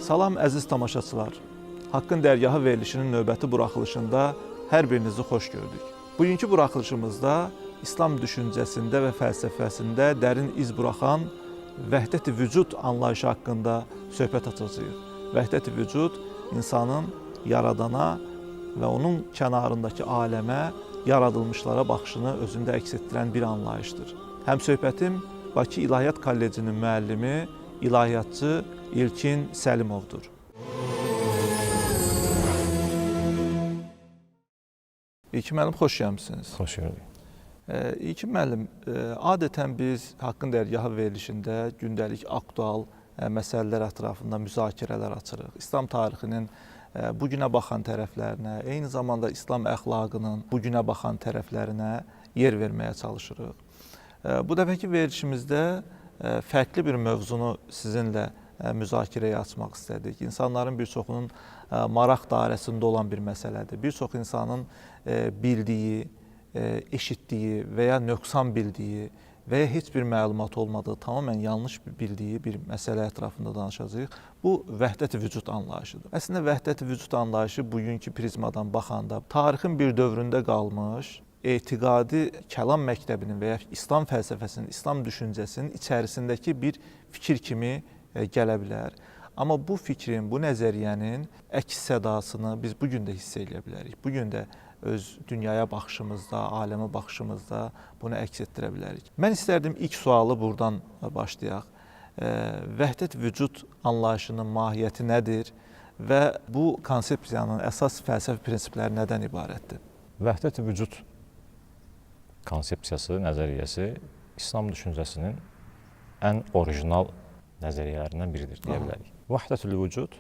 Salam əziz tamaşaçılar. Haqqın Dərgahı verilişinin növbəti buraxılışında hər birinizi xoş gördük. Bugünkü buraxılışımızda İslam düşüncəsində və fəlsəfəsində dərin iz buraxan vəhdət-i vücud anlayışı haqqında söhbət açacağıq. Vəhdət-i vücud insanın yaradana və onun kənarındakı aləmə, yaradılmışlara baxışını özündə əks etdirən bir anlayışdır. Həmsöhbətim Bakı İlahiyyat Kollecinin müəllimi, ilahiyyatçı İlkin Səlimovdur. İlkin müəllim, xoş gəlmisiniz. Xoş gördük. İlkin müəllim, adətən biz Haqqın Dərgahı verilişində gündəlik aktual məsələlər ətrafında müzakirələr açırıq. İslam tarixinin bugünə baxan tərəflərinə, eyni zamanda İslam əxlaqının bugünə baxan tərəflərinə yer verməyə çalışırıq. Bu dəfəki verilişimizdə fərqli bir mövzunu sizinlə müzakirəyə açmaq istədik. İnsanların bir çoxunun maraq dairəsində olan bir məsələdir. Bir çox insanın bildiyi, eşitdiyi və ya nöqsan bildiyi və ya heç bir məlumat olmadığı, tamamilə yanlış bildiyi bir məsələ ətrafında danışacağıq. Bu vəhdət-i vücud anlayışıdır. Əslində vəhdət-i vücud anlayışı bugünkü prizmadan baxanda tarixin bir dövründə qalmış, etiqadi kəlam məktəbinin və ya İslam fəlsəfəsinin, İslam düşüncəsinin içərisindəki bir fikir kimi gələ bilər. Amma bu fikrin, bu nəzəriyyənin əks sədasını biz bugün də hiss edə bilərik. Bugün də öz dünyaya baxışımızda, aləmə baxışımızda bunu əks etdirə bilərik. Mən istərdim ilk sualı buradan başlayaq. Vəhdət vücud anlayışının mahiyyəti nədir və bu konsepsiyanın əsas fəlsəfi prinsipləri nədən ibarətdir? Vəhdət vücud konsepsiyası, nəzəriyyəsi İslam düşüncəsinin ən orijinal nəzəriyyələrindən biridir, deyə bilərik. Vəhdətül vücud,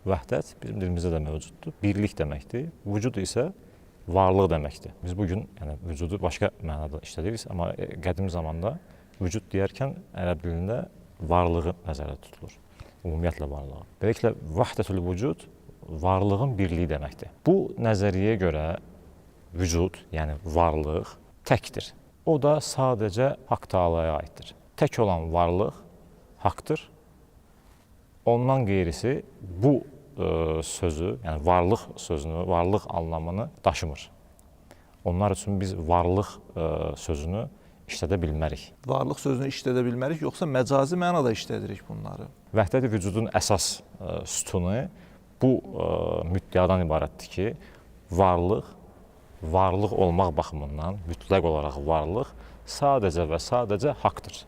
vəhdət bizim dilimizdə də mövcuddur, birlik deməkdir. Vücud isə varlıq deməkdir. Biz bugün vücudu başqa mənada işlədirik, amma qədim zamanda vücud deyərkən ərəb dilində varlığı nəzərdə tutulur. Ümumiyyətlə varlığı. Beləliklə, vəhdətül vücud varlığın birliyi deməkdir. Bu nəzəriyyəyə görə vücud, yəni varlıq təkdir. O da sadəcə Haqq Taalaya aiddir. Tək olan varlıq haqdır. Ondan qeyrisi bu sözü, yəni varlıq sözünü, varlıq anlamını daşımır. Onlar üçün biz varlıq sözünü işlədə bilmərik. Varlıq sözünü işlədə bilmərik, yoxsa məcazi mənada işlədirik bunları? Vəhdət-i vücudun əsas sütunu bu müddəadan ibarətdir ki, varlıq olmaq baxımından, mütləq olaraq varlıq sadəcə və sadəcə haqdır.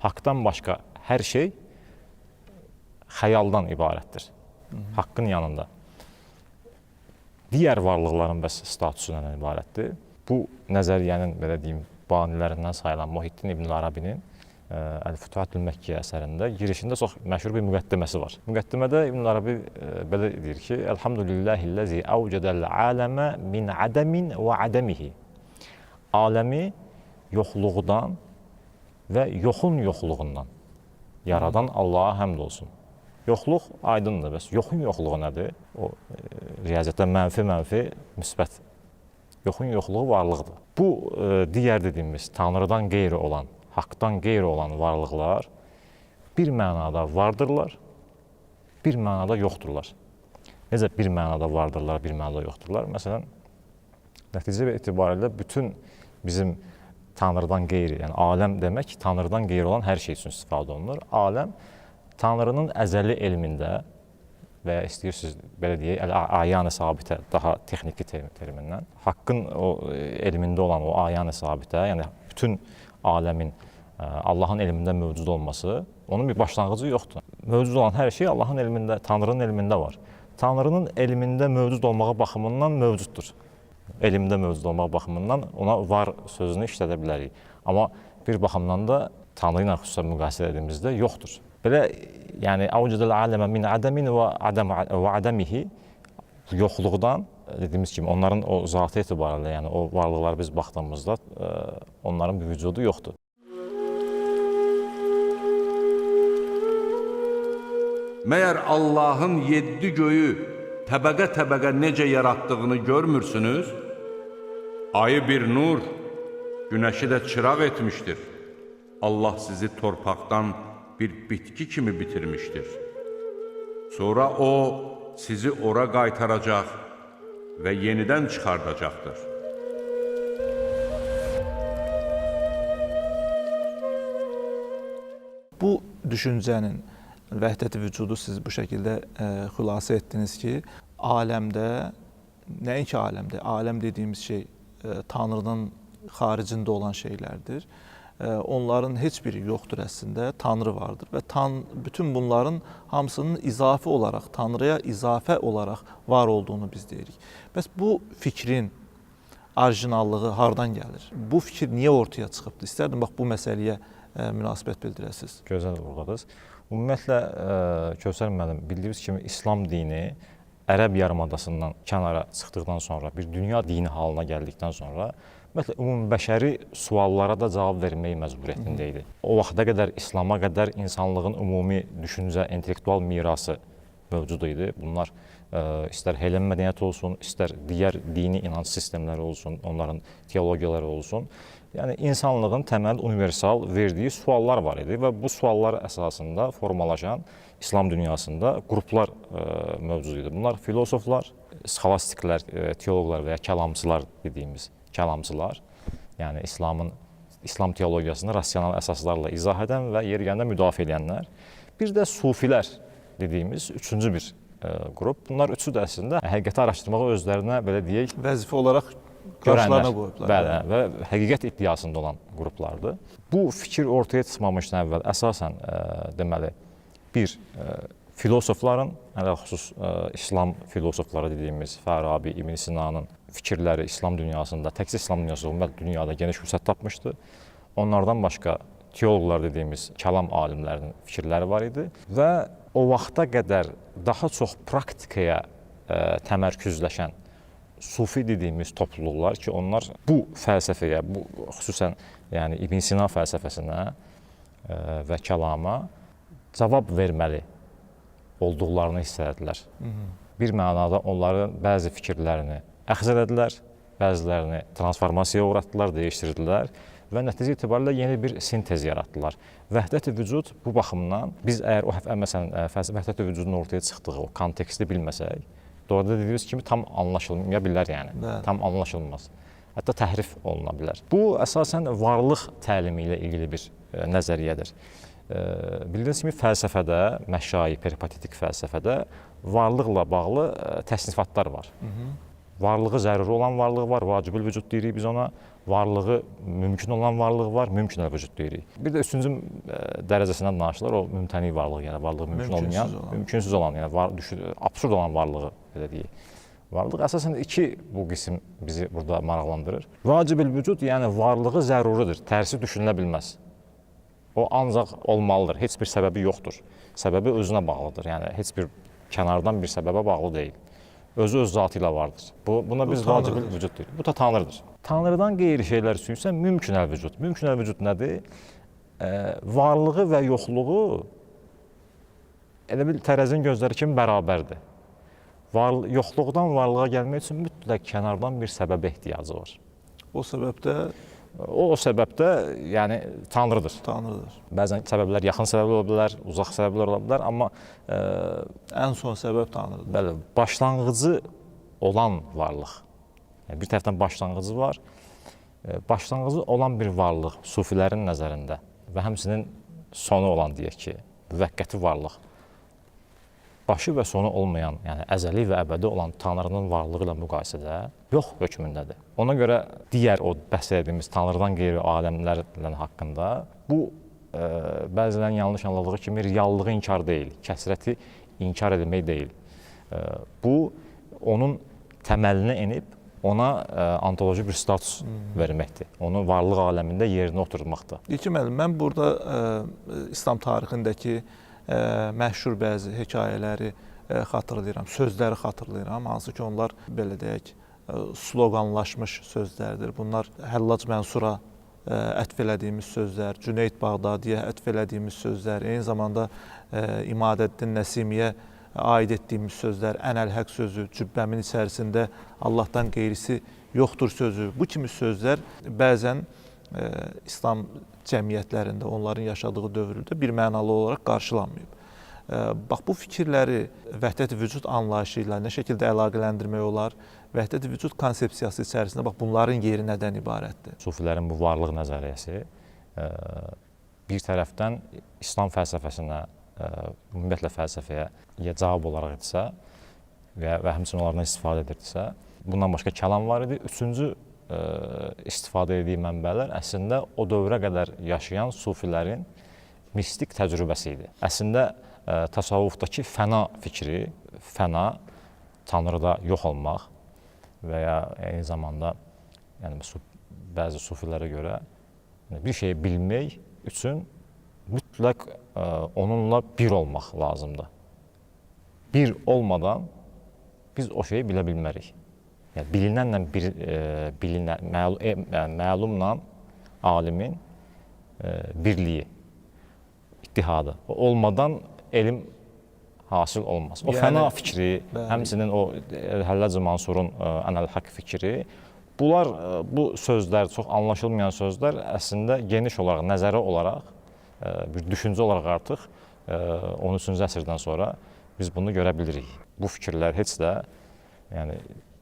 Haqdan başqa hər şey xəyaldan ibarətdir. Haqqın yanında. Digər varlıqların bəs statusu nədən ibarətdir? Bu nəzəriyyənin, belə deyim, banilərindən sayılan Muhiddin İbn Arabinin Əl-Fütuhatül Məkkiyyə əsərində girişində çox məşhur bir müqəddiməsi var. Müqəddimədə İbn Arabi belə deyir ki, Elhamdülillahilləzi əvcədəl aləmə min ədəmin və ədəmihi. Aləmi yoxluqdan və yoxun yoxluğundan yaradan Allaha həmd olsun. Yoxluq aydındır, bəs yoxun yoxluğu nədir? O riyaziyyatda mənfi, müsbət. Yoxun yoxluğu varlıqdır. Bu, digər dediyimiz, Tanrıdan qeyri olan, Haqdan qeyri olan varlıqlar bir mənada vardırlar, bir mənada yoxdurlar. Necə bir mənada vardırlar, bir mənada yoxdurlar? Məsələn, nəticə etibarilə bütün bizim Tanrıdan qeyri, yəni aləm demək, Tanrıdan qeyri olan hər şey üçün istifadə olunur. Aləm, Tanrının əzəli elmində və ya istəyirsiniz, belə deyək, ayan-ı sabitə, daha texniki termindən, Haqqın o elmində olan o ayan-ı sabitə, yəni bütün aləmin Allahın elmində mövcud olması, onun bir başlanğıcı yoxdur. Mövcud olan hər şey Allahın elmində, Tanrının elmində var. Tanrının elmində mövcud olmağa baxımından mövcuddur. Elmdə mövcud olmaq baxımından ona var sözünü işlədə bilərik. Amma bir baxımdan da Tanrı ilə xüsusən müqayisə edildiyimizdə yoxdur. Belə, yəni, əvcədəl aləmə min ədəmin və ədəmihi yoxluqdan, dediyimiz kimi, onların o zatı etibarilə, yəni o varlıqlara biz baxdığımızda onların bir vücudu yoxdur. Məyər Allahın 7 göyü təbəqə-təbəqə necə yaratdığını görmürsünüz? Ayı bir nur, günəşi də çıraq etmişdir. Allah sizi torpaqdan bir bitki kimi bitirmişdir. Sonra o sizi ora qaytaracaq və yenidən çıxardacaqdır. Bu düşüncənin vəhdəti vücudu siz bu şəkildə xülasə etdiniz ki, aləmdə, nəinki aləmdə, aləm dediyimiz şey Tanrının xaricində olan şeylərdir. Onların heç biri yoxdur əslində, Tanrı vardır və bütün bunların hamısının izafi olaraq, Tanrıya izafə olaraq var olduğunu biz deyirik. Bəs bu fikrin orijinallığı hardan gəlir? Bu fikir niyə ortaya çıxıbdır? İstərdim bax bu məsələyə münasibət bildirəsiniz. Gözəl vurğuladınız. Ümumiyyətlə, Kövsər müəllim, bildiyiniz kimi İslam dini Ərəb yarımadasından kənara çıxdıqdan sonra, bir dünya dini halına gəldikdən sonra, ümumiyyətlə, ümumbəşəri suallara da cavab vermək məcburiyyətində idi. O vaxta qədər, İslama qədər insanlığın ümumi düşüncə, intellektual mirası mövcud idi. Bunlar istər Helen mədəniyyəti olsun, istər digər dini inanc sistemləri olsun, onların teologiyaları olsun. Yəni, insanlığın təməl universal verdiyi suallar var idi və bu suallar əsasında formalaşan İslam dünyasında qruplar mövcud idi. Bunlar filosoflar, sxolastiklər, teoloqlar və ya kəlamçılar dediyimiz kəlamçılar, yəni İslam teologiyasını rasional əsaslarla izah edən və yeri gəndə müdafiə edənlər. Bir də sufilər dediyimiz üçüncü bir qrup. Bunlar üçü də əslində həqiqəti araşdırmağı özlərinə, belə deyək, vəzifə olaraq qarşılarına qoyublar. Bəli, və həqiqət iddiasında olan qruplardır. Bu fikir ortaya çıxmamışdan əvvəl əsasən deməli, bir filosofların, ələlxüsus İslam filosofları dediyimiz Farabi, İbn Sinanın fikirləri İslam dünyasında, təkcə İslam dünyası olmayan dünyada geniş vüsət tapmışdı. Onlardan başqa teoloqlar dediyimiz kəlam alimlərinin fikirləri var idi və o vaxta qədər daha çox praktikaya təmərküzləşən sufi dediyimiz topluluqlar ki, onlar bu fəlsəfəyə, bu xüsusən yəni İbn Sina fəlsəfəsinə və kəlama cavab verməli olduqlarını hiss etdilər. Bir mənada onların bəzi fikirlərini əxz elədilər, bəzilərini transformasiyaya uğratdılar, dəyişdirdilər və nəticə itibarilə yeni bir sintez yaratdılar. Vəhdət-i vücud bu baxımdan biz əgər o məsələn vəhdət-i vücudun ortaya çıxdığı o konteksti bilməsək, orada dediyimiz kimi tam anlaşılmaya bilər yəni. Bəli. Tam anlaşılmaz. Hətta təhrif oluna bilər. Bu əsasən varlıq təlimi ilə ilgili bir nəzəriyyədir. Bildiyiniz kimi fəlsəfədə, məşai, peripatetik fəlsəfədə varlıqla bağlı təsnifatlar var. Varlığı zəruri olan varlığı var, vacibül vücud deyirik biz ona. Varlığı mümkün olan varlığı var, mümkün vücud deyirik. Bir də üçüncü dərəcəsindən danışılır, o mümtəni varlığı, yəni varlığı mümkün olmayan, mümkünsüz olan, yəni absurd olan varlığı, belə deyək. Varlıq əsasən iki bu qism bizi burada maraqlandırır. Vacibül vücud, yəni varlığı zəruridir, tərsi düşünülə bilməz. O ancaq olmalıdır, heç bir səbəbi yoxdur. Səbəbi özünə bağlıdır, yəni heç bir kənardan bir səbəbə bağlı deyil. Özü öz zatı ilə vardır. Buna biz vacibül vücud deyirik. Bu da Tanrıdır. Tanrıdan qeyri şeylər üçün isə mümkünəl vücud. Mümkünəl vücud nədir? Varlığı və yoxluğu elə bil tərəzinin gözləri kimi bərabərdir. Yoxluqdan varlığa gəlmək üçün mütləq kənardan bir səbəbə ehtiyacı var. O səbəbdə yəni Tanrıdır. Tanrıdır. Bəzən səbəblər yaxın səbəblər ola bilər, uzaq səbəblər ola bilər, amma ən son səbəb Tanrıdır. Bəli, başlanğıcı olan varlıq. Yəni bir tərəfdən başlanğıcı var. Başlanğıcı olan bir varlıq sufilərin nəzərində və həmçinin sonu olan deyək ki, müvəqqəti varlıq. Başı və sonu olmayan, yəni əzəli və əbədi olan Tanrının varlığı ilə müqayisədə yox hökmündədir. Ona görə digər o bəhs etdiyimiz Tanrıdan qeyri aləmlərlə haqqında bu bəzilərin yanlış anladığı kimi reallığı inkar deyil, kəsrəti inkar edilmək deyil. Bu onun təməlinə enib ona ontoloji bir status verməkdir. Onu varlıq aləmində yerinə oturmaqdır. İlkin müəllim, mən burada İslam tarixindəki məşhur bəzi hekayələri xatırlayıram, sözləri xatırlayıram. Hansı ki, onlar belə deyək, sloqanlaşmış sözlərdir. Bunlar Həllac Mənsura ətf elədiyimiz sözlər, Cüneyd Bağdadiyə ətf elədiyimiz sözlər, eyni zamanda İmadəddin Nəsimiyə aid etdiyimiz sözlər, Ənəl-Həq sözü, cübbəmin içərisində Allahdan qeyrisi yoxdur sözü. Bu kimi sözlər bəzən İslam cəmiyyətlərində, onların yaşadığı dövrdə bir mənalı olaraq qarşılanmayıb. Bax, bu fikirləri vəhdət-i vücud anlayışı ilə nə şəkildə əlaqələndirmək olar? Vəhdət-i vücud konsepsiyası içərisində bax, bunların yeri nədən ibarətdir? Sufilərin bu varlıq nəzəriyyəsi bir tərəfdən İslam fəlsəfəsinə, ümumiyyətlə fəlsəfəyə ya cavab olaraq idisə və həmçinin onlardan istifadə edirdisə, bundan başqa kəlam var idi. Üçüncü istifadə etdiyi mənbələr əslində o dövrə qədər yaşayan sufilərin mistik təcrübəsi idi. Əslində təsavvufdakı fəna fikri, fəna, Tanrıda yox olmaq və ya eyni zamanda bəzi sufilərə görə bir şeyi bilmək üçün mütləq onunla bir olmaq lazımdır. Bir olmadan biz o şeyi bilə bilmərik. Yəni, məlumla alimin birliyi, ittihadı. Olmadan elm hasil olmaz. O fəna fikri, həmçinin o Həlləc Mansurun Ənəl-Haqq fikri, bunlar, bu sözlər, çox anlaşılmayan sözlər əslində geniş olaraq, nəzərə olaraq, bir düşüncə olaraq artıq 13-cü əsrdən sonra biz bunu görə bilirik. Bu fikirlər heç də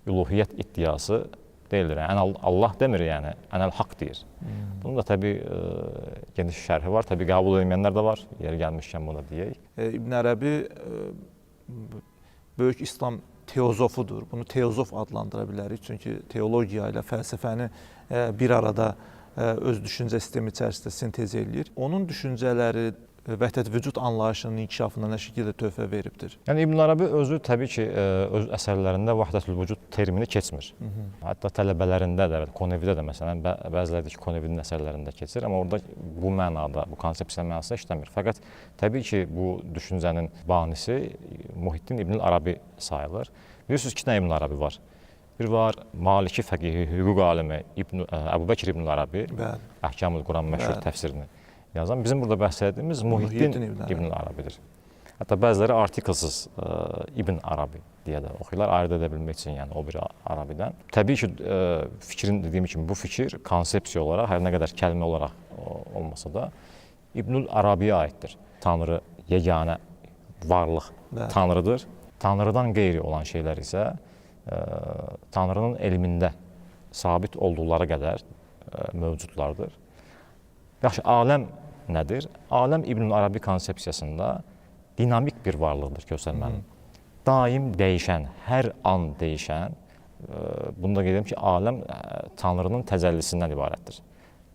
üluhiyyət iddiası deyildir. Allah demir, Ənəl-Haqq deyir. Bunun da təbii geniş şərhi var, təbii qəbul edilməyənlər də var, yeri gəlmişkən bunu deyək. İbn Ərəbi böyük İslam teozofudur. Bunu teozof adlandıra bilərik. Çünki teologiya ilə fəlsəfəni bir arada öz düşüncə sistemi içərisində sintez eləyir. Onun düşüncələri vəhdət-i vücud anlayışının inkişafına nə şəkildə töhfə veribdir? Yəni İbn Ərəbi özü təbii ki, öz əsərlərində vəhdətül vücud termini keçmir. Hətta tələbələrində də, Konevidə də məsələn, bəziləri ki, Konevinin əsərlərində keçir, amma orada bu mənada, bu konsepsiya mənasında işləmir. Fəqət təbii ki, bu düşüncənin banisi Muhiddin İbn Ərəbi sayılır. Bilirsiniz, iki dənə İbn Ərəbi var. Bir var Maliki fəqihi, hüquq alimi Əbubəkir İbn Ərəbi, Əhkamül Quran məşhur təfsirini yazan. Bizim burada bəhs etdiyimiz Muhiddin İbn Ərəbidir. Hətta bəziləri artiklsız İbn Ərəbi deyə də oxuyurlar, ayırt edə bilmək üçün, yəni o bir Ərəbidən. Təbii ki, fikrin dediyim kimi bu fikir konsepsiya olaraq, hər nə qədər kəlmə olaraq olmasa da İbnül Ərəbiyə aiddir. Tanrı yeganə varlıq Tanrıdır. Tanrıdan qeyri olan şeylər isə Tanrının elmində sabit olduqları qədər mövcudlardır. Yaxşı, aləm nədir? Aləm İbn Ərəbi konsepsiyasında dinamik bir varlıqdır göstərməli. Daim dəyişən, hər an dəyişən, bunu da qeyd edim ki, aləm Tanrının təcəllisindən ibarətdir.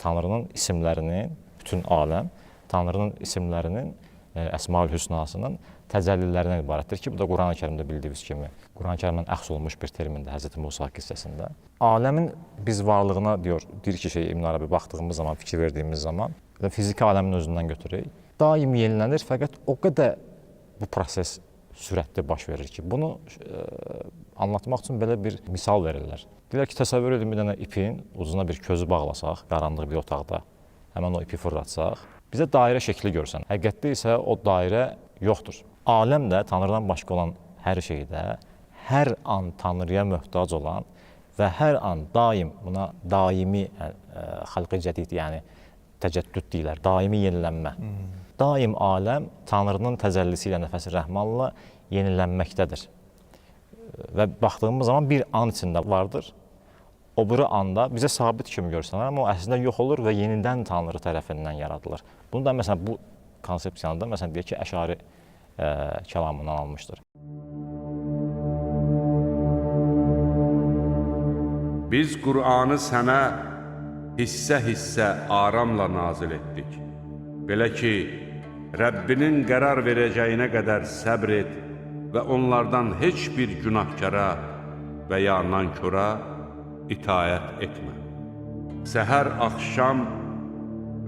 Tanrının isimlərinin, bütün aləm, Tanrının isimlərinin, Əsmaül Hüsnasının təcəllilərindən ibarətdir ki, bu da Quran-ı Kərimdə bildiyimiz kimi, Quran-ı Kərimdən əxs olunmuş bir termindir Həzrəti Musa qissəsində. Aləmin biz varlığına deyir ki, İbn Ərəbi baxdığımız zaman, fikir verdiyimiz zaman, fiziki aləmin özündən götürək, daim yenilənir, fəqət o qədər bu proses sürətli baş verir ki, bunu anlatmaq üçün belə bir misal verirlər. Deyirlər ki, təsəvvür edin bir dənə ipin ucuna bir közü bağlasaq, qaranlıq bir otaqda, həmən o ipi fırlatsaq, bizə dairə şəkli görsən. Həqiqətdə isə o dairə yoxdur. Aləm də Tanrıdan başqa olan hər şeydə, hər an Tanrıya möhtac olan və hər an daim, buna daimi xalqı cədid, yəni təcəddüd deyilər, daimi yenilənmə. Daim aləm Tanrının təcəllisi ilə nəfəsi rəhmanla yenilənməkdədir. Və baxdığımız zaman bir an içində vardır. O biri anda bizə sabit kimi görsənər, amma o əslində yox olur və yenidən Tanrı tərəfindən yaradılır. Bunu da məsələn bu konsepsiyanı da məsələn deyək ki, Əşari kəlamından almışdır. Biz Qur'anı sənə hissə-hissə aramla nazil etdik. Belə ki, Rəbbinin qərar verəcəyinə qədər səbr et və onlardan heç bir günahkara və ya nankora itaət etmə. Səhər, axşam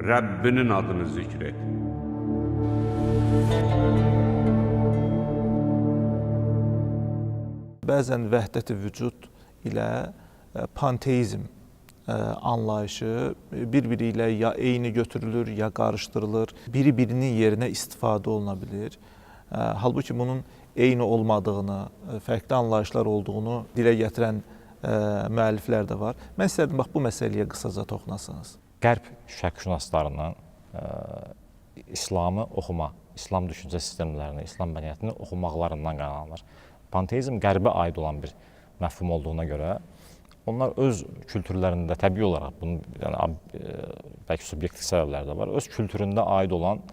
Rəbbinin adını zikr et. Bəzən vəhdət-i vücud ilə panteizm anlayışı bir-biri ilə ya eyni götürülür, ya qarışdırılır. Biri-birinin yerinə istifadə oluna bilir. Halbuki bunun eyni olmadığını, fərqli anlayışlar olduğunu dilə gətirən müəlliflər də var. Mən istərdim, bax, bu məsələyə qısaca toxunasınız. Qərb şərqşünaslarından İslamı oxuma İslam düşüncə sistemlərini, İslam mədəniyyətini oxumaqlarından qaynaqlanır. Panteizm qərbə aid olan bir məfhum olduğuna görə onlar öz kültürlərində təbii olaraq, bunun yəni, bəlkə subyektiv səbəblər də var, öz kültüründə aid olan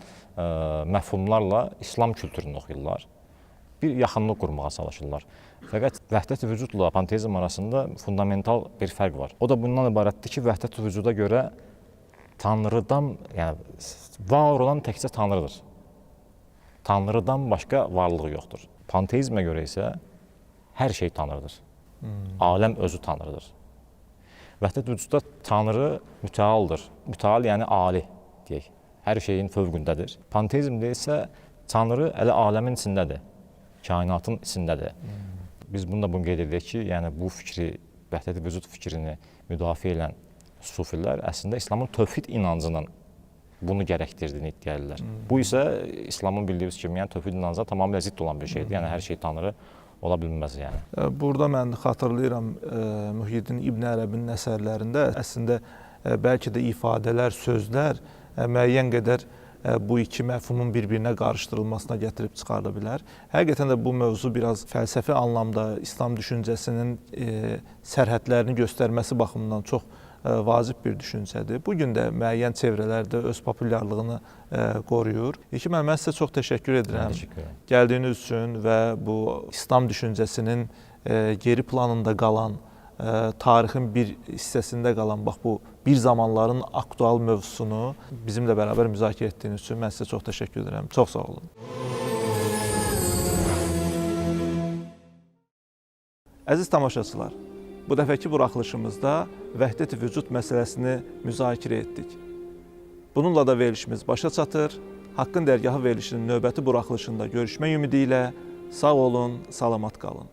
məfhumlarla İslam kültürünü oxuyurlar. Bir yaxınlıq qurmağa çalışırlar. Fəqət vəhdət-i vücudla panteizm arasında fundamental bir fərq var. O da bundan ibarətdir ki, vəhdət-i vücuda görə Tanrıdan, yəni var olan təkcə Tanrıdır. Tanrıdan başqa varlığı yoxdur. Panteizmə görə isə hər şey Tanrıdır. Aləm özü Tanrıdır. Vəhdət-i vücudda Tanrı mütəaldır. Mütəal yəni ali deyək. Hər şeyin fövqündədir. Panteizmdə isə Tanrı elə aləmin içindədir. Kainatın içindədir. Biz bunu qeyd edirik ki, yəni bu fikri, vəhdət-i vücud fikrini müdafiə edən sufilər əslində İslamın tövhid inancının bunu gərəkdirdiyini iddia edirlər. Bu isə İslamın bildiyimiz kimi, yəni tövhid inancına tamamilə zidd olan bir şeydir. Yəni hər şey Tanrı ola bilməz yəni. Burada mən xatırlayıram Mühyiddin İbn Ərəbinin əsərlərində əslində bəlkə də ifadələr, sözlər müəyyən qədər bu iki məfhumun bir-birinə qarışdırılmasına gətirib çıxarda bilər. Həqiqətən də bu mövzu biraz fəlsəfi anlamda İslam düşüncəsinin sərhədlərini göstərməsi baxımından çox vacib bir düşüncədir. Bugün də müəyyən çevrələrdə öz populyarlığını qoruyur. İlkin müəllim, mən sizə çox təşəkkür edirəm. Gəldiyiniz üçün və bu İslam düşüncəsinin geri planında qalan, tarixin bir hissəsində qalan, bax bu bir zamanların aktual mövzusunu bizimlə bərabər müzakirə etdiyiniz üçün mən sizə çox təşəkkür edirəm. Çox sağ olun. Əziz tamaşaçılar, bu dəfəki buraxılışımızda vəhdət-i vücud məsələsini müzakirə etdik. Bununla da verilişimiz başa çatır. Haqqın Dərgahı verilişinin növbəti buraxılışında görüşmək ümidi ilə sağ olun, salamat qalın.